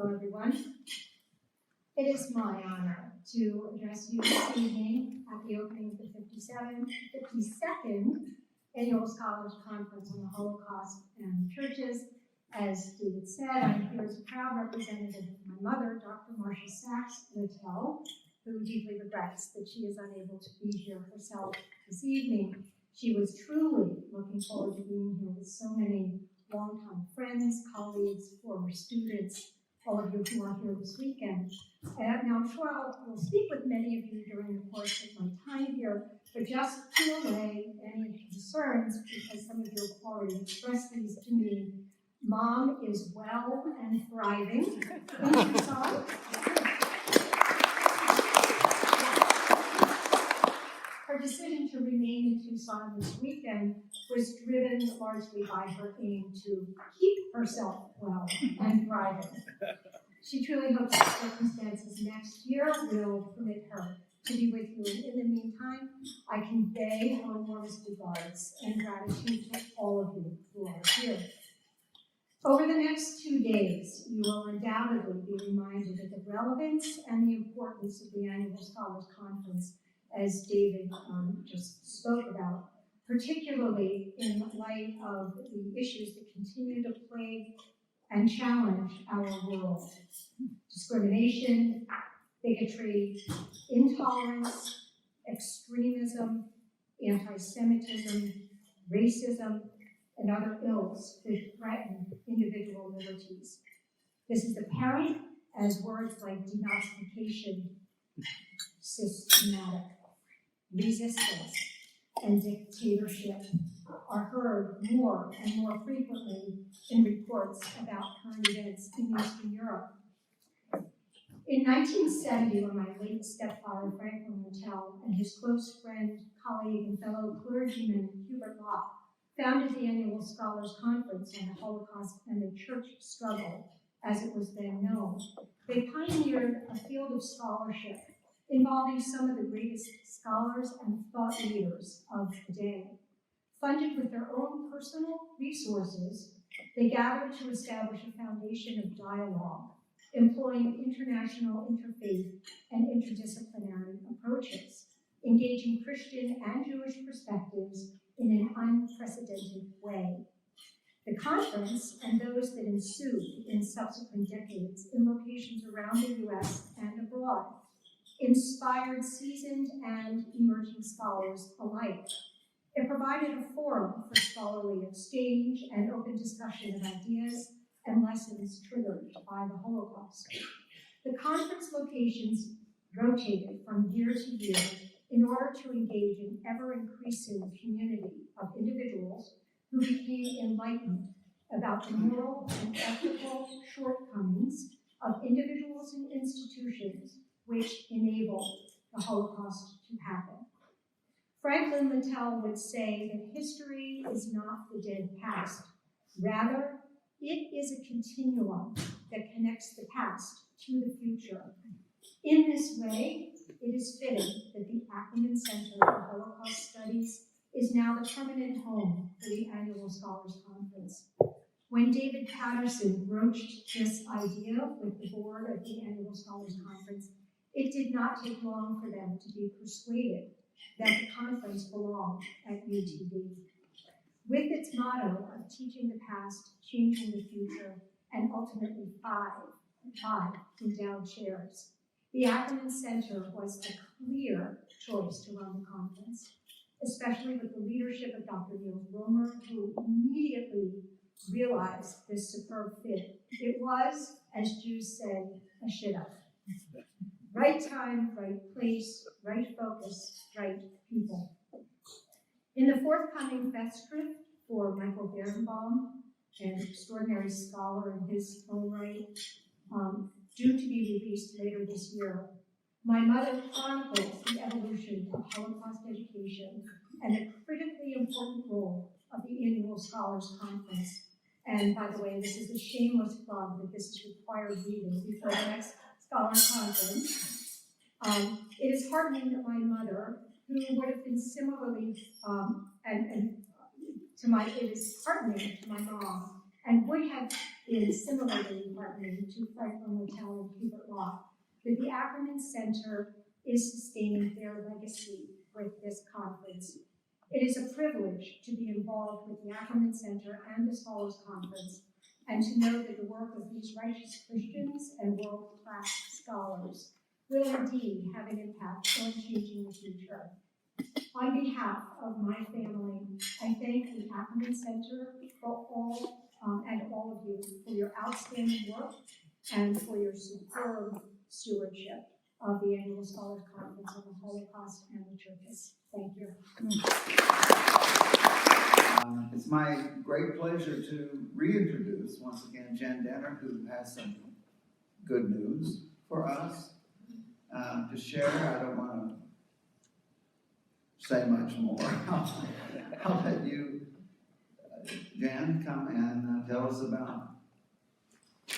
Hello, everyone. It is my honor to address you this evening at the opening of the 52nd Annual Scholars Conference on the Holocaust and Churches. As David said, I'm here as a proud representative of my mother, Dr. Marcia Sachs, Littell, who deeply regrets that she is unable to be here herself this evening. She was truly looking forward to being here with so many longtime friends, colleagues, former students, all of you who are here this weekend. Now, I'm sure I will speak with many of you during the course of my time here, but just to allay any concerns, because some of you have already expressed these to me, Mom is well and thriving in Tucson. Her decision to remain in Tucson this weekend was driven largely by her aim to keep herself well and thriving. She truly hopes that circumstances next year will permit her to be with you. And in the meantime, I convey her warmest regards and gratitude to all of you who are here. Over the next 2 days, you will undoubtedly be reminded of the relevance and the importance of the Annual Scholars Conference, as David just spoke about, particularly in light of the issues that continue to plague and challenge our world. Discrimination, bigotry, intolerance, extremism, anti-Semitism, racism, and other ills that threaten individual liberties. This is apparent as words like denazification, systematic, resistance, and dictatorship are heard more and more frequently in reports about current events in Eastern Europe. In 1970, when my late stepfather, Franklin Littell, and his close friend, colleague, and fellow clergyman, Hubert Locke, founded the Annual Scholars Conference on the Holocaust and the Church Struggle, as it was then known, they pioneered a field of scholarship involving some of the greatest scholars and thought leaders of the day. Funded with their own personal resources, they gathered to establish a foundation of dialogue, employing international interfaith and interdisciplinary approaches, engaging Christian and Jewish perspectives in an unprecedented way. The conference and those that ensued in subsequent decades in locations around the U.S. and abroad inspired seasoned and emerging scholars alike. It provided a forum for scholarly exchange and open discussion of ideas and lessons triggered by the Holocaust. The conference locations rotated from year to year in order to engage an ever-increasing community of individuals who became enlightened about the moral and ethical shortcomings of individuals and institutions which enabled the Holocaust to happen. Franklin Littell would say that history is not the dead past. Rather, it is a continuum that connects the past to the future. In this way, it is fitting that the Ackerman Center for Holocaust Studies is now the permanent home for the Annual Scholars Conference. When David Patterson broached this idea with the board of the Annual Scholars Conference, it did not take long for them to be persuaded that the conference belonged at UTD. With its motto of teaching the past, changing the future, and ultimately five endowed chairs, the Ackerman Center was a clear choice to run the conference, especially with the leadership of Dr. Niels Romer, who immediately realized this superb fit. It was, as Jews said, a shidduch. Right time, right place, right focus, right people. In the forthcoming festschrift for Michael Berenbaum, an extraordinary scholar in his own right, due to be released later this year, my mother chronicles the evolution of Holocaust education and the critically important role of the Annual Scholars Conference. And by the way, this is a shameless plug that this is required reading before the next Scholars Conference. It is heartening that my mother, who would have been similarly, it is heartening to my mom and would have been similarly heartening to Franklin Littell and Hubert Locke, that the Ackerman Center is sustaining their legacy with this conference. It is a privilege to be involved with the Ackerman Center and the Scholars Conference, and to know that the work of these righteous Christians and world-class scholars will indeed have an impact on changing the future. On behalf of my family, I thank the Ackerman Center for all of you for your outstanding work and for your superb stewardship of the annual Scholars Conference on the Holocaust and the Churches. Thank you. It's my great pleasure to reintroduce once again Jen Dahnert, who has some good news for us to share. I don't want to say much more. I'll let you, Jan, come and tell us about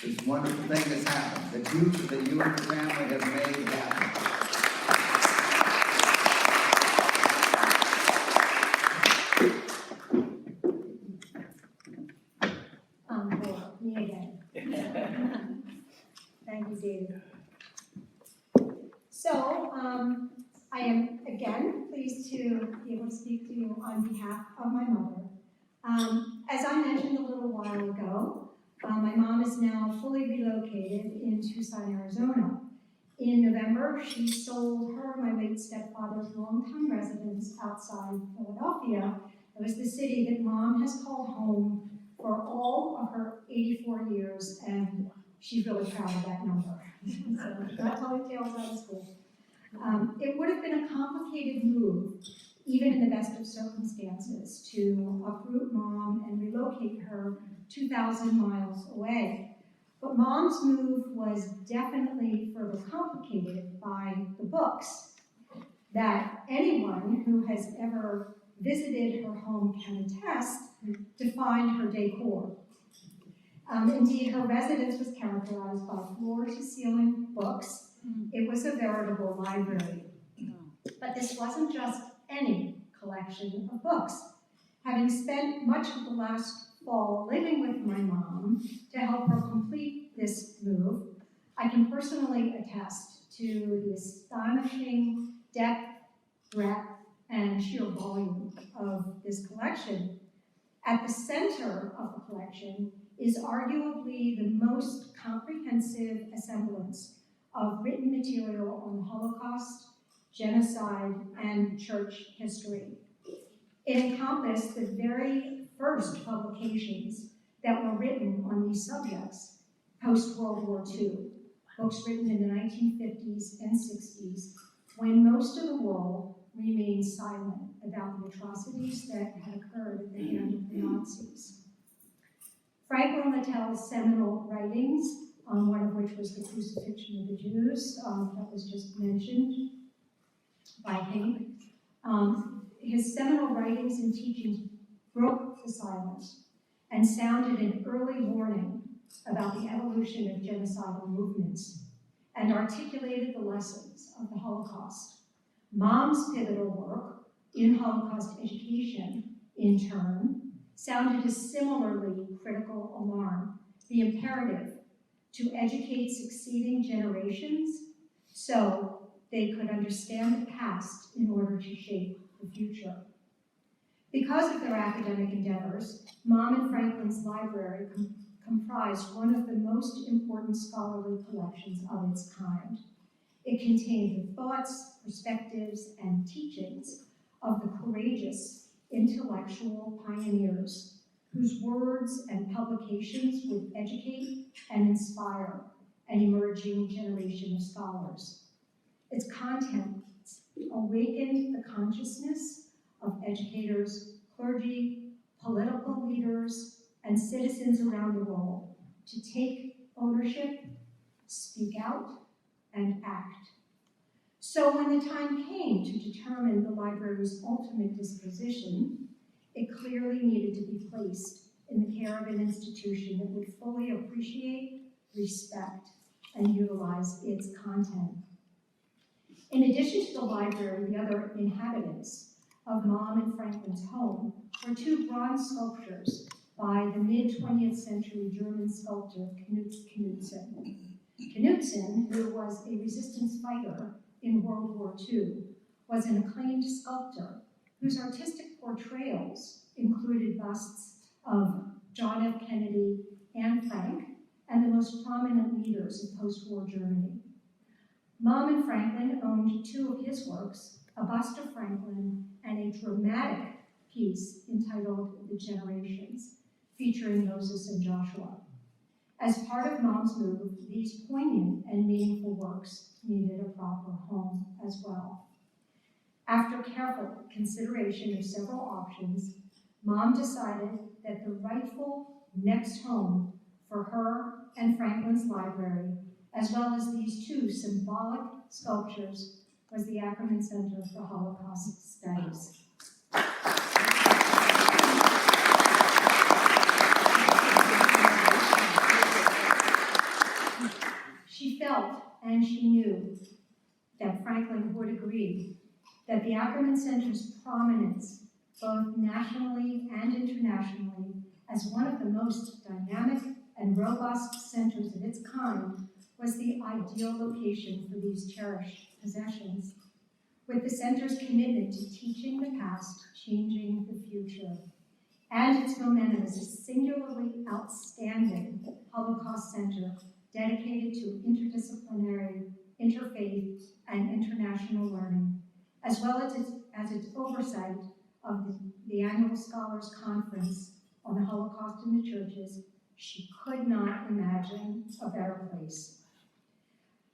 this wonderful thing that's happened, that you and your family have made happen. Me again. Thank you, David. So, I am again pleased to be able to speak to you on behalf of my mother. As I mentioned a little while ago, my mom is now fully relocated in Tucson, Arizona. In November, she sold my late stepfather's longtime residence outside Philadelphia. It was the city that Mom has called home for all of her 84 years, and she's really proud of that number. So, not telling tales out of school. It would have been a complicated move, even in the best of circumstances, to uproot Mom and relocate her 2,000 miles away. But Mom's move was definitely further complicated by the books that anyone who has ever visited her home can attest to find her decor. Indeed, her residence was characterized by floor-to-ceiling books. It was a veritable library. But this wasn't just any collection of books. Having spent much of the last fall living with my mom to help her complete this move, I can personally attest to the astonishing depth, breadth, and sheer volume of this collection. At the center of the collection is arguably the most comprehensive assemblance of written material on the Holocaust, genocide, and church history. It encompassed the very first publications that were written on these subjects post-World War II, books written in the 1950s and 60s, when most of the world remained silent about the atrocities that had occurred at the hand of the Nazis. Franklin Littell's seminal writings, one of which was The Crucifixion of the Jews, that was just mentioned by Hank. His seminal writings and teachings broke the silence and sounded an early warning about the evolution of genocidal movements and articulated the lessons of the Holocaust. Mom's pivotal work in Holocaust education, in turn, sounded a similarly critical alarm, the imperative to educate succeeding generations so they could understand the past in order to shape the future. Because of their academic endeavors, Mom and Franklin's library comprised one of the most important scholarly collections of its kind. It contained the thoughts, perspectives, and teachings of the courageous intellectual pioneers whose words and publications would educate and inspire an emerging generation of scholars. Its contents awakened the consciousness of educators, clergy, political leaders, and citizens around the world to take ownership, speak out, and act. So when the time came to determine the library's ultimate disposition, it clearly needed to be placed in the care of an institution that would fully appreciate, respect, and utilize its content. In addition to the library, the other inhabitants of Mom and Franklin's home were two bronze sculptures by by the mid-20th century German sculptor Knudsen. Knudsen, who was a resistance fighter in World War II, was an acclaimed sculptor whose artistic portrayals included busts of John F. Kennedy, Anne Frank, and the most prominent leaders of post-war Germany. Mom and Franklin owned two of his works, a bust of Franklin and a dramatic piece entitled The Generations, featuring Moses and Joshua. As part of Mom's move, these poignant and meaningful works needed a proper home as well. After careful consideration of several options, Mom decided that the rightful next home for her and Franklin's library, as well as these two symbolic sculptures, was the Ackerman Center for Holocaust Studies. She felt, and she knew, that Franklin would agree that the Ackerman Center's prominence, both nationally and internationally, as one of the most dynamic and robust centers of its kind, was the ideal location for these cherished possessions. With the center's commitment to teaching the past, changing the future, and its momentum as a singularly outstanding Holocaust center dedicated to interdisciplinary, interfaith, and international learning, as well as its oversight of the annual Scholars Conference on the Holocaust in the Churches, she could not imagine a better place.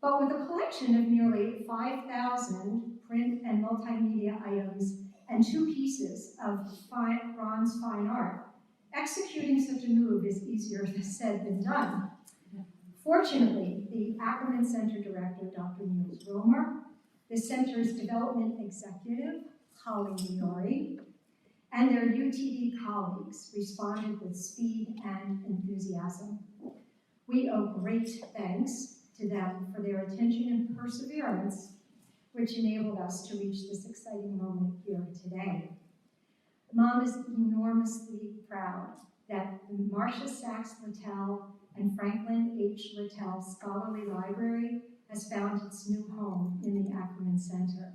But with a collection of nearly 5,000 print and multimedia items and two pieces of bronze fine art, executing such a move is easier said than done. Fortunately, the Ackerman Center Director, Dr. Niels Romer, the center's development executive, Holly Leori, and their UTD colleagues responded with speed and enthusiasm. We owe great thanks to them for their attention and perseverance, which enabled us to reach this exciting moment here today. Mom is enormously proud that the Marcia, Sachs, Littell, and Franklin H. Littell Scholarly Library has found its new home in the Ackerman Center,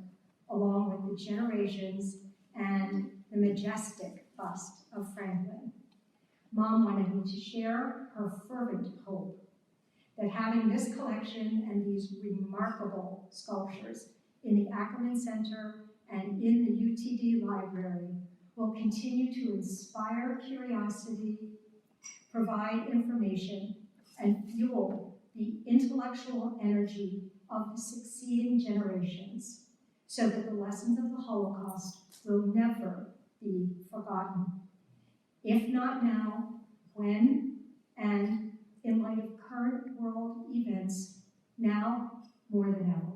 along with the Generations and the majestic bust of Franklin. Mom wanted me to share her fervent hope that having this collection and these remarkable sculptures in the Ackerman Center and in the UTD Library will continue to inspire curiosity, provide information, and fuel the intellectual energy of the succeeding generations so that the lessons of the Holocaust will never be forgotten. If not now, when? And in light of current world events, now more than ever.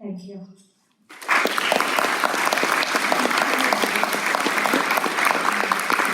Thank you.